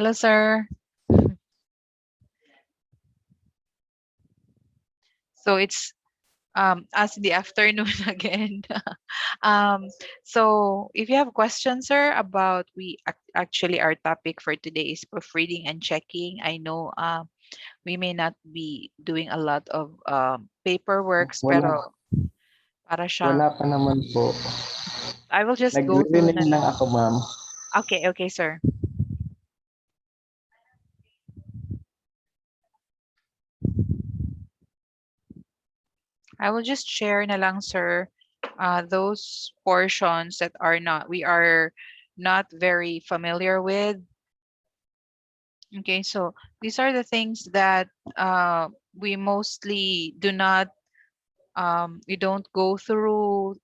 Hello, sir. So it's us in the afternoon again. um, so if you have questions, sir, about actually our topic for today is proofreading and checking. I know we may not be doing a lot of paperworks, Wala, pero para wala siyang pa naman po. I will just go through Nagre-remain na lang lang. ako, ma'am. Okay, okay, sir. I will just share na lang, sir, those portions that we are not very familiar with. Okay, so these are the things that we mostly do not, we don't go through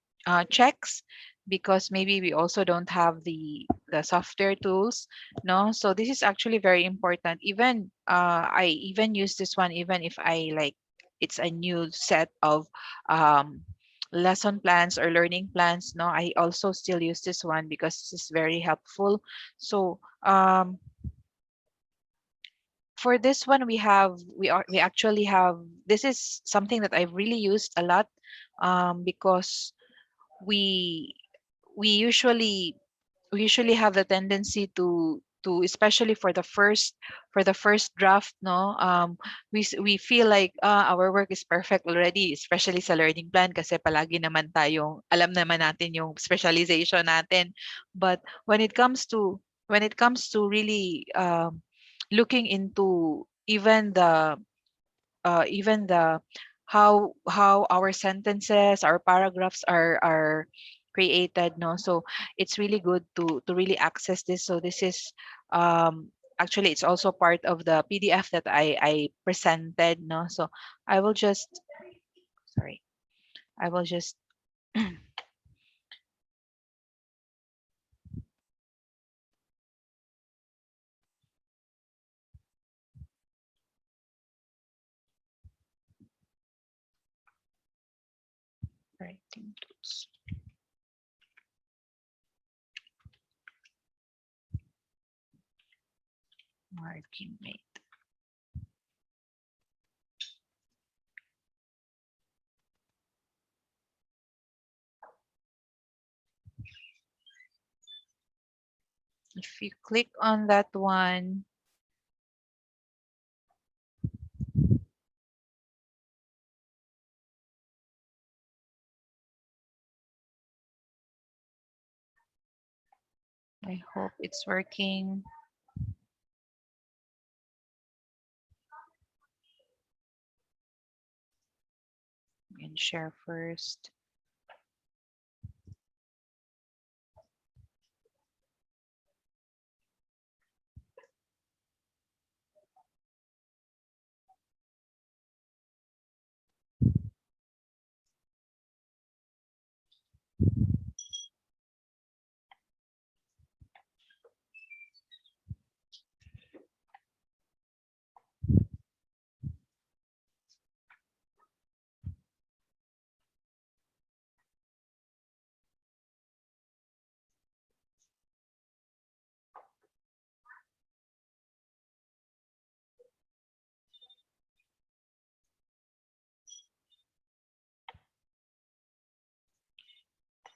checks because maybe we also don't have the software tools. No, so this is actually very important. Even I even use this one even if I like it's a new set of um, lesson plans or learning plans. No, I also still use this one because this is very helpful. So for this one we actually have, this is something that I've really used a lot because we we usually we usually have the tendency to especially for the first draft, no, we feel like our work is perfect already, especially sa learning plan kasi palagi naman tayong alam naman natin yung specialization natin. But when it comes to really looking into even the how our sentences, our paragraphs are created, no, so it's really good to really access this. So this is actually it's also part of the PDF that I presented, no, so I will just sorry I will just writing tools, marking mate. If you click on that one, I hope it's working. And share first.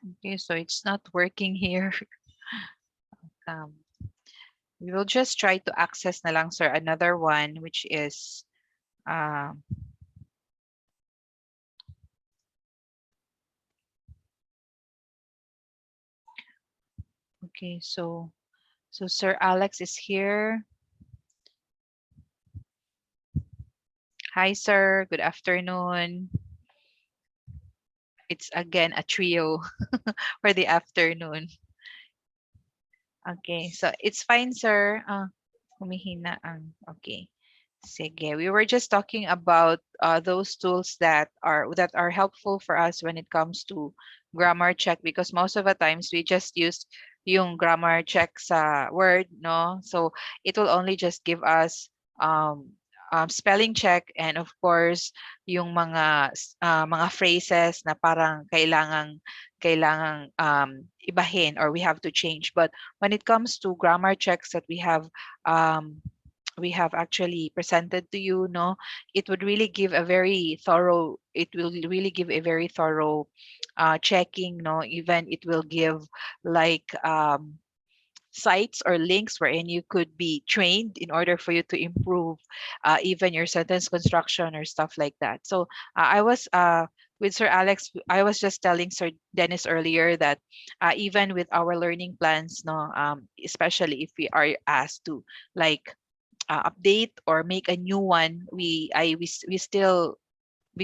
Okay, so it's not working here. um, we will just try to access na lang, sir, another one, which is um, okay, so Sir Alex is here. Hi, sir. Good afternoon. It's again a trio for the afternoon. Okay, so it's fine, sir. Humihina ang. Okay. Sige. We were just talking about those tools that are helpful for us when it comes to grammar check because most of the times we just use yung grammar check sa Word, no? So it will only just give us spelling check, and of course yung mga phrases na parang kailangang ibahin or we have to change. But when it comes to grammar checks that um, we have actually presented to you, no, it would really give a very thorough. It will really give a very thorough checking. No, even it will give like sites or links wherein you could be trained in order for you to improve even your sentence construction or stuff like that. So I was with Sir Alex, I was just telling Sir Dennis earlier that even with our learning plans, no, especially if we are asked to like update or make a new one, we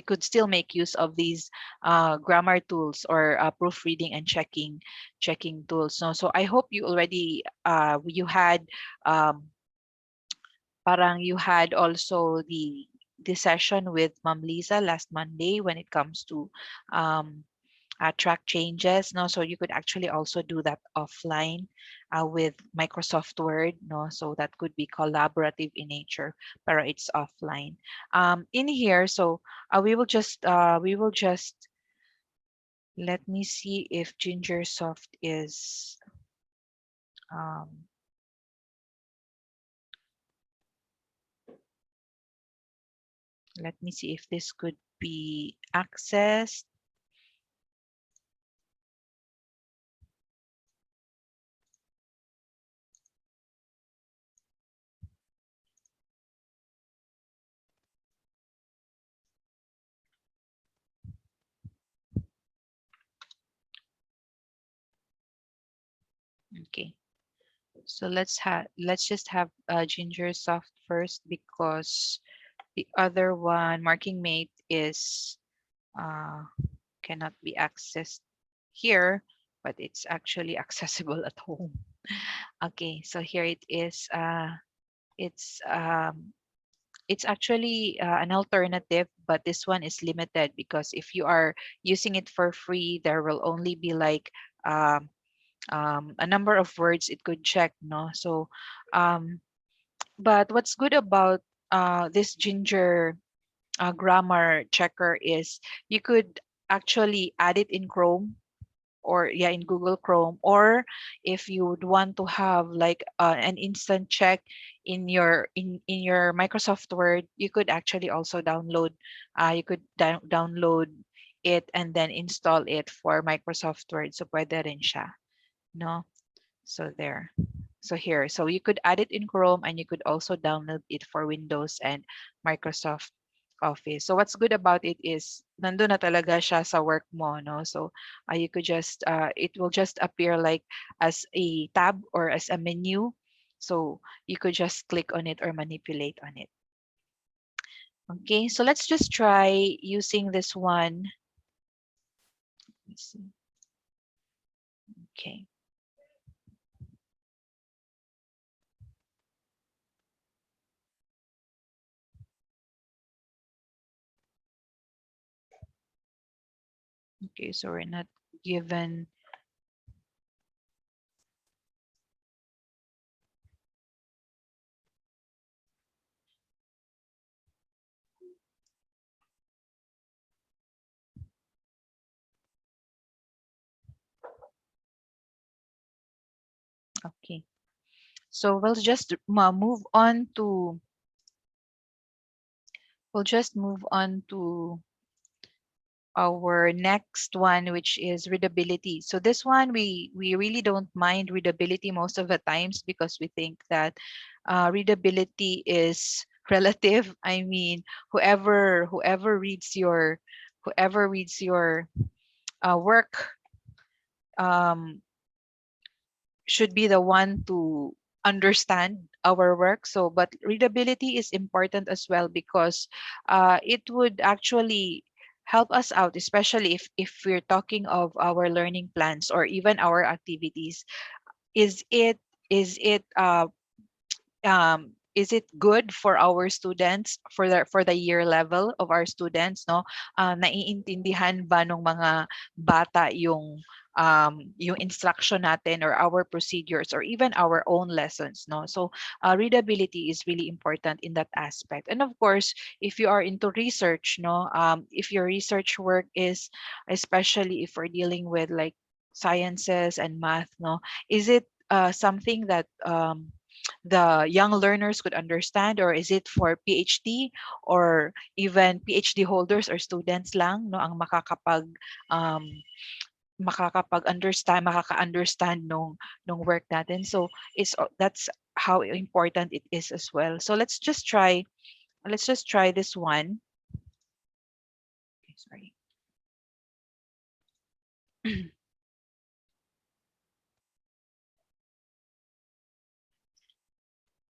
could still make use of these grammar tools or proofreading and checking tools. So I hope you already you had um, parang you had also the session with Ma'am Lisa last Monday when it comes to um, track changes. No, so you could actually also do that offline with Microsoft Word. No, so that could be collaborative in nature, but it's offline. In here, so we will just let me see if Gingersoft is. Um, Let me see if this could be accessed. Okay, so let's just have Gingersoft first because the other one, Marking Mate, is uh, cannot be accessed here, but it's actually accessible at home. Okay, so here it is. It's um, it's actually an alternative, but this one is limited because if you are using it for free, there will only be like a number of words it could check. No, so um, but what's good about this Ginger grammar checker is you could actually add it in Chrome or yeah in Google Chrome, or if you would want to have like an instant check in your Microsoft Word, you could actually also you could download it and then install it for Microsoft Word. So pwede rin siya, no? So there. So here, so you could add it in Chrome and you could also download it for Windows and Microsoft Office. So what's good about it is nandun na talaga siya sa work mo, no? So you could just it will just appear like as a tab or as a menu. So you could just click on it or manipulate on it. Okay, so let's just try using this one. Let me see. Okay. Okay, so we're not given. Okay. So we'll just move on to our next one, which is readability. So this one we really don't mind readability most of the times because we think that readability is relative. I mean, whoever reads your work um, should be the one to understand our work. So, but readability is important as well because it would actually help us out, especially if we're talking of our learning plans or even our activities. Is it is it uh, is it good for our students for the year level of our students, no? Naiintindihan ba ng mga bata yung yung instruction natin or our procedures or even our own lessons, no? So readability is really important in that aspect. And of course, if you are into research, no, if your research work is, especially if we're dealing with like sciences and math, no, is it something that the young learners could understand, or is it for PhD or even PhD holders or students lang, no, ang um, makaka-understand nung work natin. So that's how important it is as well. So let's just try this one. Okay, sorry.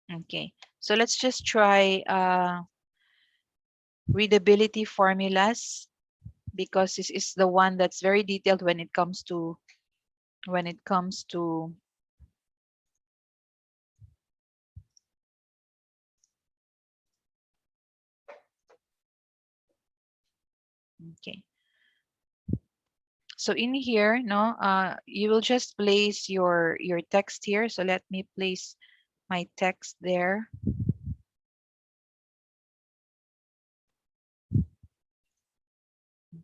Okay, so let's just try readability formulas, because this is the one that's very detailed when it comes to okay. So in here, no, you will just place your text here. So let me place my text there.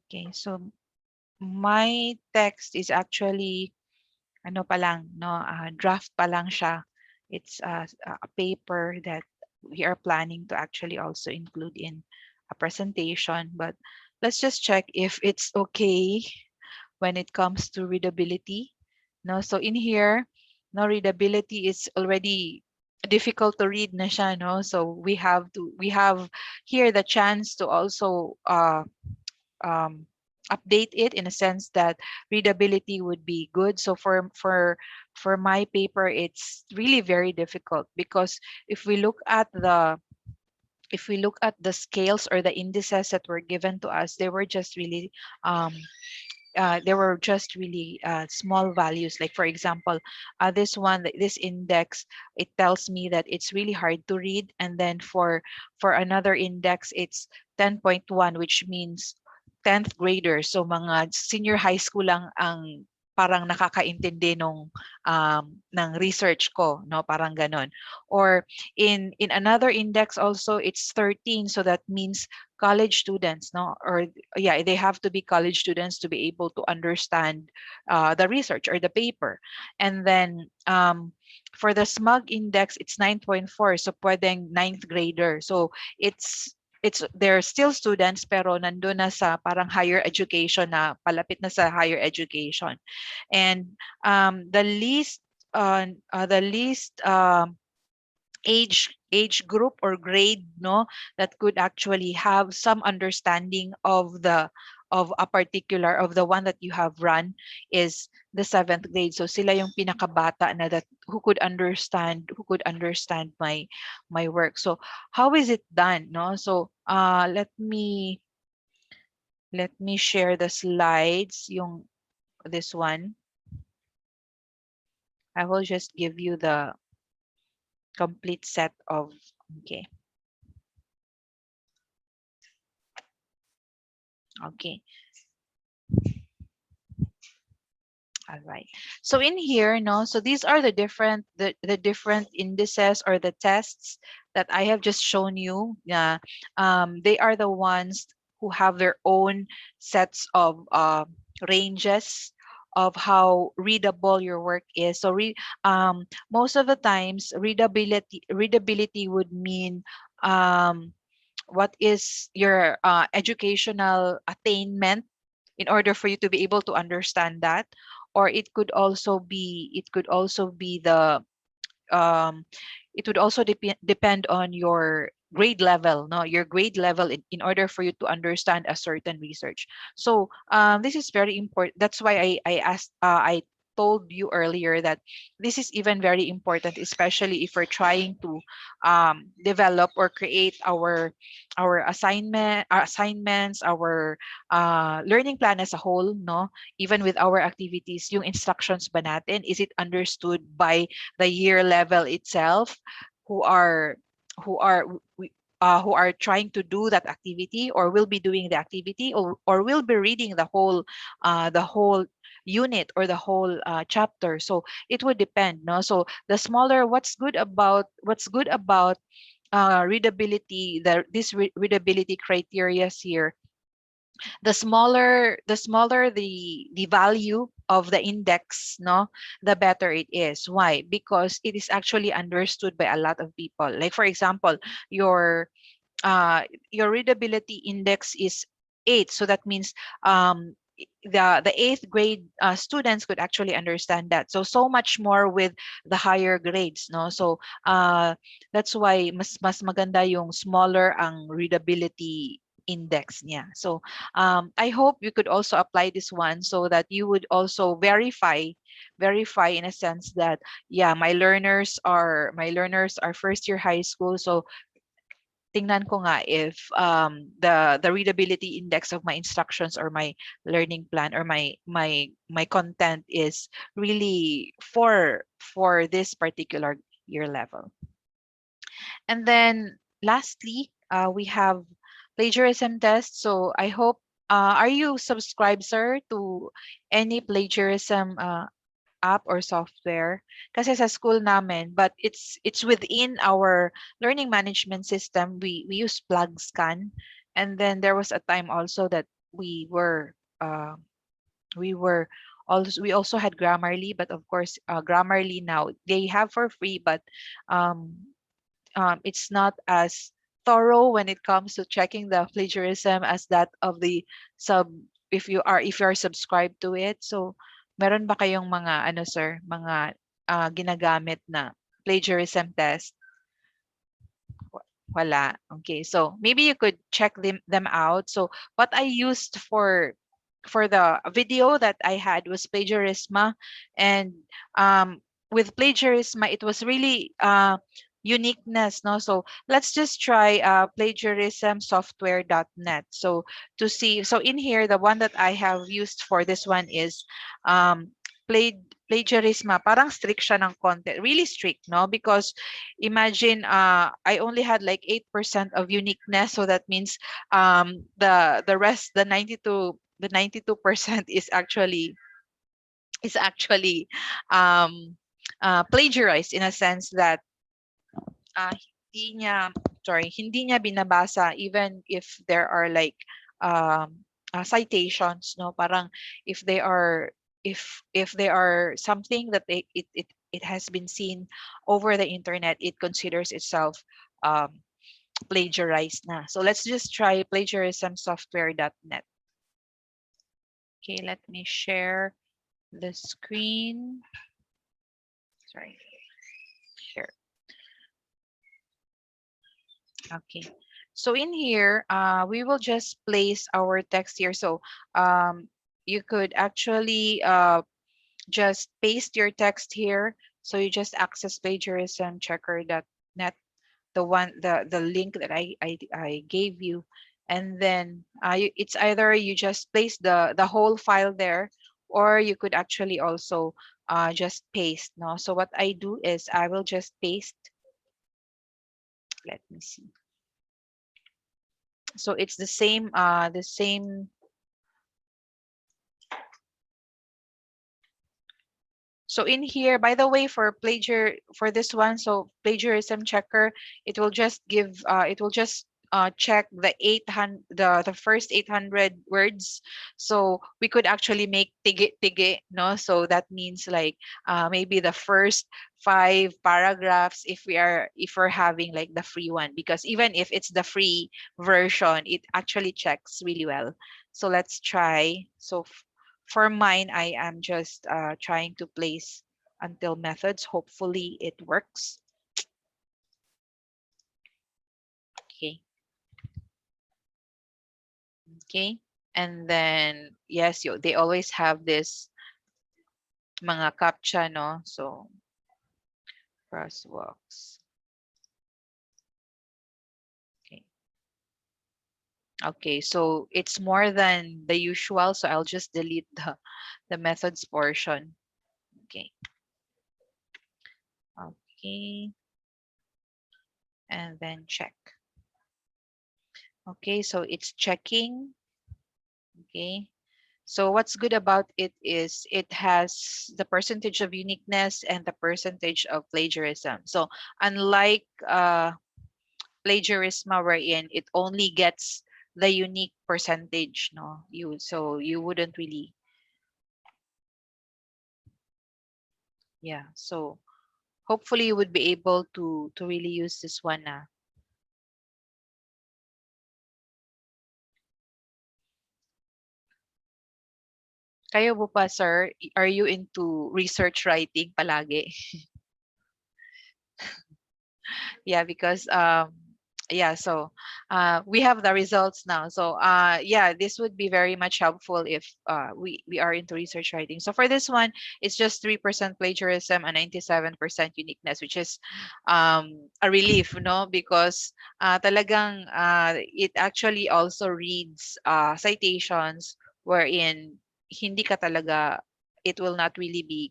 Okay, so my text is actually ano pa lang, no, draft pa lang siya. It's a paper that we are planning to actually also include in a presentation. But let's just check if it's okay when it comes to readability. No, so in here, no, readability is already difficult to read na siya, no. So we have here the chance to also um, update it in a sense that readability would be good. So for my paper, it's really very difficult, because if we look at the if we look at the scales or the indices that were given to us, um, they were just really small values. Like for example, this index, it tells me that it's really hard to read, and then for another index, it's 10.1, which means 10th graders. So mga senior high school lang ang parang nakakaintindi ng research ko, no, parang ganon. Or in another index also, it's 13, so that means college students, no, or yeah, they have to be college students to be able to understand the research or the paper. And then for the smug index, it's 9.4, so pwedeng ninth grader. So it's they're still students, pero nandun na sa parang higher education, na palapit na sa higher education. And the least age group or grade, no, that could actually have some understanding of a particular of the one that you have run is the seventh grade. So sila yung pinakabata na that who could understand my work. So how is it done, no? So let me share the slides, yung this one. I will just give you the complete set of okay. Okay. All right. So in here, no, so these are the different indices or the tests that I have just shown you. Yeah. They are the ones who have their own sets of ranges of how readable your work is. So most of the times readability would mean what is your educational attainment in order for you to be able to understand that. Or it could also be the um, it would also depend on your grade level, no, your grade level in order for you to understand a certain research. So this is very important. That's why I told you earlier that this is even very important, especially if we're trying to develop or create our assignments, our learning plan as a whole, no, even with our activities. Yung instructions ba natin, is it understood by the year level itself, who are who are we, who are trying to do that activity, or will be doing the activity, or will be reading the whole unit or the whole chapter. So it would depend, no? So the smaller, what's good about readability, readability criteria here, the value of the index, no, the better it is. Why? Because it is actually understood by a lot of people. Like for example, your uh, your readability index is 8, so that means the eighth grade students could actually understand that. So much more with the higher grades, no? So that's why mas maganda yung smaller ang readability index niya. So I hope you could also apply this one, so that you would also verify in a sense that, yeah, my learners are first year high school. So tingnan ko nga if the readability index of my instructions, or my learning plan, or my content is really for this particular year level. And then lastly, we have plagiarism test. So I hope, are you subscribed, sir, to any plagiarism app or software? Kasi sa school namin, but it's within our learning management system. We use plug scan, and then there was a time also that we were we also had Grammarly, but of course Grammarly now they have for free, but um it's not as thorough when it comes to checking the plagiarism as that of the sub, if you are subscribed to it. So meron ba kayong mga ano, sir, mga ginagamit na plagiarism test? Wala. Okay. So maybe you could check them out. So what I used for the video that I had was plagiarism, and with plagiarism it was really uniqueness, no? So let's just try plagiarismsoftware.net. So to see, so in here the one that I have used for this one is um plagiarism. Parang strict siya ng content, really strict, no? Because imagine I only had like 8% of uniqueness, so that means the rest, the 92% is actually um plagiarized, in a sense that uh, hindi niya hindi niya binabasa, even if there are like citations, no? Parang if they are, if they are something that it has been seen over the internet, it considers itself um plagiarized na. So let's just try plagiarismsoftware.net. Okay, let me share the screen. Sorry, share. Okay. So in here, we will just place our text here. So you could actually just paste your text here. So you just access plagiarismchecker.net, the link that I gave you, and then it's either you just place the whole file there, or you could actually also just paste. No, so what I do is I will just paste. Let me see. So it's the same. So in here, by the way, for this one, so plagiarism checker, it will just check the first 800 words. So we could actually make tige tige, no? So that means like maybe the first 5 paragraphs, if we're having like the free one, because even if it's the free version, it actually checks really well. So let's try. So for mine, I am just trying to place until methods. Hopefully it works. Okay. Okay. And then, yes, they always have this mga captcha, no? So, crosswalks. Okay. Okay, so it's more than the usual, so I'll just delete the methods portion. Okay. Okay. And then check. Okay, so it's checking. Okay. So what's good about it is it has the percentage of uniqueness and the percentage of plagiarism. So unlike plagiarism wherein it only gets the unique percentage, no, you wouldn't really, yeah. So hopefully you would be able to really use this one. Kayo po pa, sir, are you into research writing palagi? Yeah, because yeah, so we have the results now. So yeah, this would be very much helpful if we are into research writing. So for this one, it's just 3% plagiarism and 97% uniqueness, which is a relief, no? Because talagang it actually also reads citations wherein hindi ka talaga, it will not really be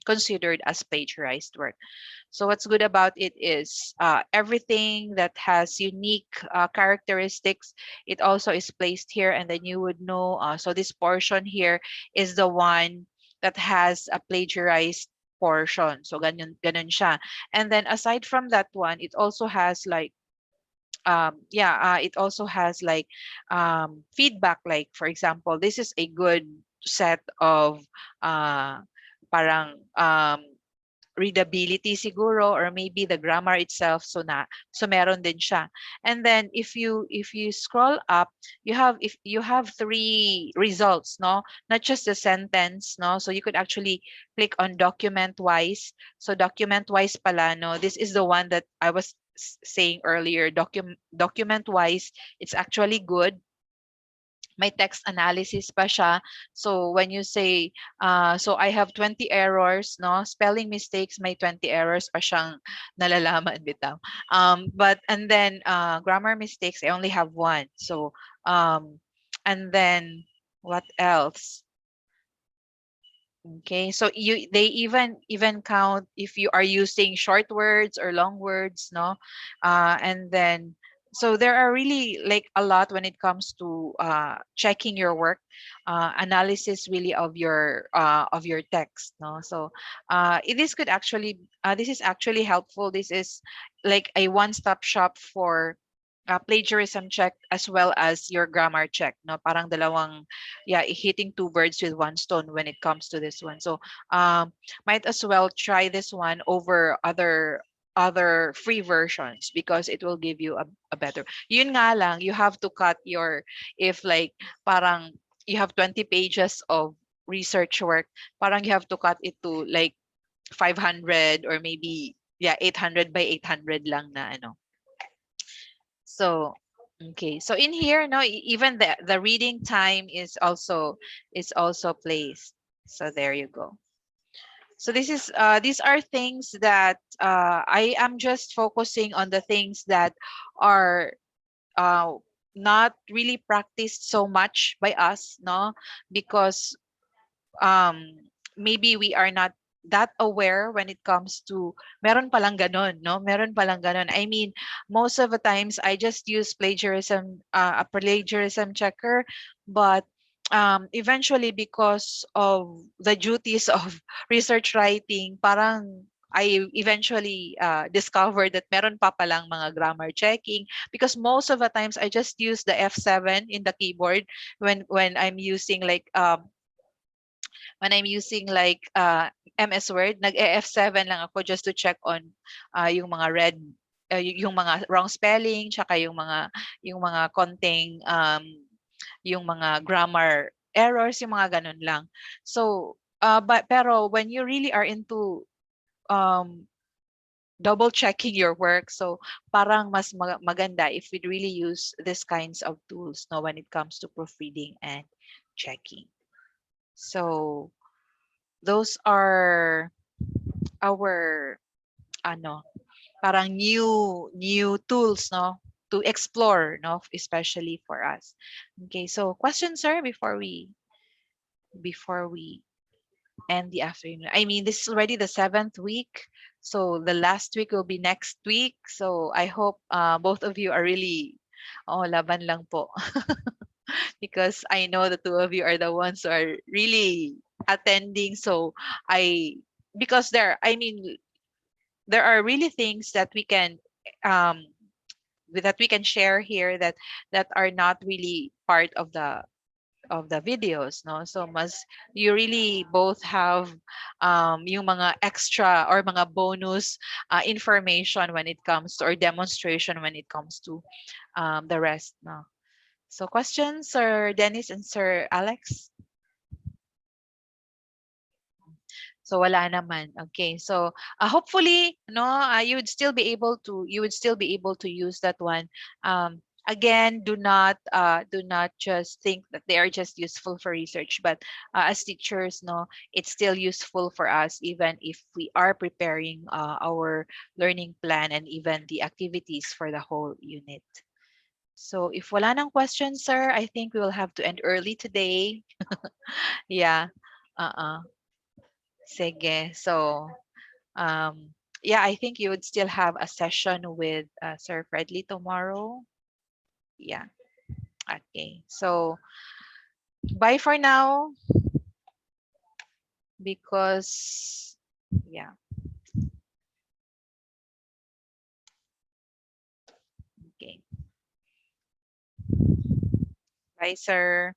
considered as plagiarized work. So what's good about it is everything that has unique characteristics, it also is placed here, and then you would know. So this portion here is the one that has a plagiarized portion. So ganun siya. And then aside from that one, it also has like it also has like feedback. Like for example, this is a good set of uh, parang readability siguro, or maybe the grammar itself, so meron din siya. And then if you scroll up, you have three results, no, not just the sentence, no. So you could actually click on document wise. So document wise pala, no, this is the one that I was saying earlier. Document wise, it's actually good. May text analysis pa siya. So when you say, so I have 20 errors, no? Spelling mistakes, may 20 errors pa siyang nalalaman bitaw. But and then grammar mistakes, I only have one. So and then what else? Okay, so they even count if you are using short words or long words, no? And then so there are really like a lot when it comes to checking your work, analysis really of your text, no? So this is actually helpful. This is like a one-stop shop for plagiarism check as well as your grammar check, no? Parang dalawang, yeah, hitting two birds with one stone when it comes to this one. So might as well try this one over other free versions because it will give you a better. Yun nga lang, you have to cut your, if like parang you have 20 pages of research work, parang you have to cut it to like 500 or maybe, yeah, 800 by 800 lang na ano. So okay, so in here, no, even the reading time is also placed. So there you go. So these are things that I am just focusing on the things that are uh, not really practiced so much by us, no, because um maybe we are not that aware when it comes to meron palang ganon, no, meron palang ganon. I mean, most of the times I just use plagiarism, a plagiarism checker, but eventually because of the duties of research writing, parang I eventually discovered that meron pa palang mga grammar checking, because most of the times I just use the F7 in the keyboard when I'm using like MS Word, nag-F7 lang ako just to check on yung mga yung mga wrong spelling, tsaka yung mga konting yung mga grammar errors, yung mga ganun lang. So but pero when you really are into um double checking your work, so parang mas maganda if we really use these kinds of tools, no, when it comes to proofreading and checking. So those are our ano, parang new tools, no, to explore, no, especially for us. Okay, so question, sir, before we end the afternoon. I mean, this is already the seventh week, so the last week will be next week. So I hope both of you are really Oh, laban lang po. Because I know the two of you are the ones who are really attending. So I, because I mean, there are really things that we can, um, that we can share here that are not really part of the videos, no? So mas you really both have yung mga extra or mga bonus information when it comes to, or demonstration when it comes to the rest, no? So questions, Sir Dennis and Sir Alex? So wala naman. Okay. So hopefully, no, you would still be able to use that one. Again, do not just think that they are just useful for research, but as teachers, no, it's still useful for us even if we are preparing our learning plan and even the activities for the whole unit. So if wala nang questions, sir, I think we will have to end early today. Yeah. Uh-uh. Sige. So, um, yeah, I think you would still have a session with Sir Fredley tomorrow. Yeah. Okay. So, bye for now because, yeah. Okay. Bye, sir.